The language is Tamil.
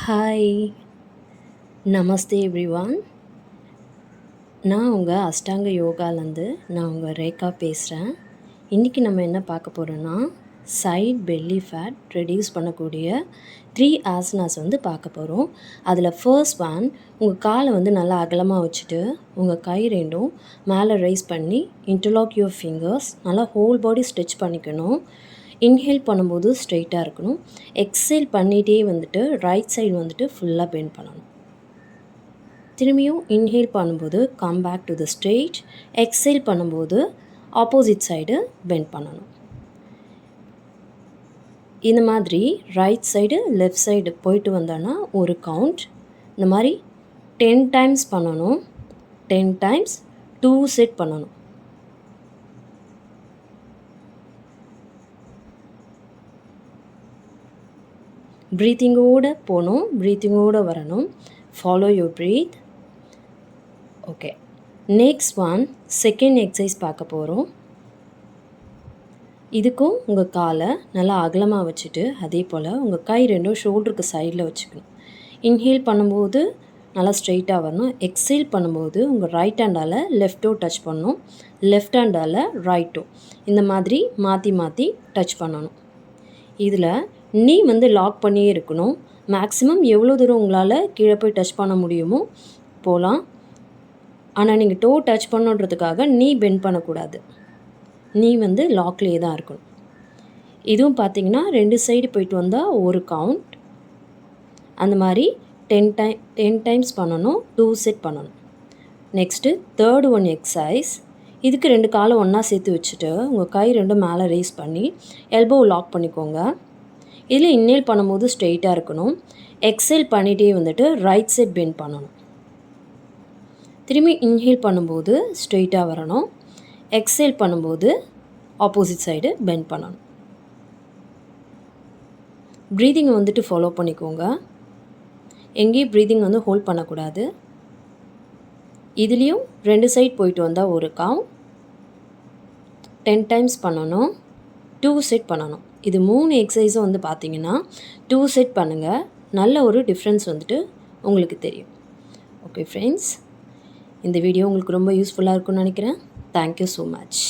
ஹாய், நமஸ்தே எவ்ரிவான். நான் உங்கள் அஷ்டாங்க யோகாலேருந்து உங்கள் ரேகா பேசுகிறேன். இன்றைக்கி நம்ம என்ன பார்க்க போகிறோன்னா, சைட் பெல்லி ஃபேட் ரெடியூஸ் பண்ணக்கூடிய 3 ஆசனாஸ் பார்க்க போகிறோம். அதில் ஃபர்ஸ்ட் ஒன், உங்கள் காலை நல்லா அகலமாக வச்சுட்டு உங்கள் கை ரெண்டும் மேலே ரைஸ் பண்ணி இன்டர்லாக் யுவர் ஃபிங்கர்ஸ், நல்லா ஹோல் பாடி ஸ்ட்ரெச் பண்ணிக்கணும். இன்ஹேல் பண்ணும்போது ஸ்ட்ரெயிட்டாக இருக்கணும். எக்ஸேல் பண்ணிகிட்டே ரைட் சைடு ஃபுல்லாக பெண்ட் பண்ணணும். திரும்பியும் இன்ஹேல் பண்ணும்போது come back to the straight. Exhale பண்ணும்போது ஆப்போசிட் சைடு பெண்ட் பண்ணணும். இந்த மாதிரி ரைட் சைடு லெஃப்ட் சைடு போயிட்டு வந்தோன்னா ஒரு கவுண்ட். இந்த மாதிரி 10 டைம்ஸ் பண்ணணும். 10 டைம்ஸ் 2 செட் பண்ணணும். ப்ரீத்திங்கோடு போகணும், ப்ரீத்திங்கோடு வரணும். Follow your breath. Okay, next one, second exercise பார்க்க போகிறோம். இதுக்கும் உங்கள் காலை நல்லா அகலமாக வச்சுட்டு அதே போல் உங்கள் கை ரெண்டும் ஷோல்டருக்கு சைடில் வச்சுக்கணும். இன்ஹேல் பண்ணும்போது நல்லா ஸ்ட்ரெயிட்டாக வரணும். எக்ஸேல் பண்ணும்போது உங்கள் ரைட் ஹேண்டால் லெஃப்ட்டோ டச் பண்ணணும், லெஃப்ட் ஹேண்டால் ரைட்டோ, இந்த மாதிரி மாற்றி மாற்றி டச் பண்ணணும். இதில் நீ லாக் பண்ணியே இருக்கணும். மேக்ஸிமம் எவ்வளோ தூரம் உங்களால் கீழே போய் டச் பண்ண முடியுமோ போகலாம். ஆனால் நீங்கள் டோ டச் பண்ணுன்றதுக்காக நீ பெண்ட் பண்ணக்கூடாது. நீ லாக்லேயே தான் இருக்கணும். இதுவும் பார்த்திங்கன்னா 2 சைடு போயிட்டு வந்தால் ஒரு கவுண்ட். அந்த மாதிரி 10 டைம்ஸ் பண்ணணும். 2 செட் பண்ணணும். Next third one exercise. இதுக்கு 2 காலை ஒன்றா சேர்த்து வச்சுட்டு உங்கள் கை ரெண்டும் மேலே ரேஸ் பண்ணி எல்போ லாக் பண்ணிக்கோங்க. இதில் இன்ஹேல் பண்ணும்போது ஸ்ட்ரெயிட்டாக இருக்கணும். எக்ஸேல் பண்ணிகிட்டே ரைட் சைட் பெண்ட் பண்ணணும். திரும்பி இன்ஹேல் பண்ணும்போது ஸ்ட்ரெயிட்டாக வரணும். எக்ஸேல் பண்ணும்போது ஆப்போசிட் சைடு பெண்ட் பண்ணணும். ப்ரீதிங்கை ஃபாலோ பண்ணிக்கோங்க. எங்கேயும் ப்ரீதிங் ஹோல்ட் பண்ணக்கூடாது. இதுலேயும் 2 சைட் போயிட்டு வந்தால் ஒரு கவுண்ட். 10 டைம்ஸ் பண்ணணும். 2 செட் பண்ணணும். இது 3 எக்ஸசைஸும் பார்த்திங்கன்னா 2 செட் பண்ணுங்கள். நல்ல ஒரு டிஃப்ரென்ஸ் உங்களுக்கு தெரியும். ஓகே ஃப்ரெண்ட்ஸ், இந்த வீடியோ உங்களுக்கு ரொம்ப யூஸ்ஃபுல்லாக இருக்கும்னு நினைக்கிறேன். Thank you so much.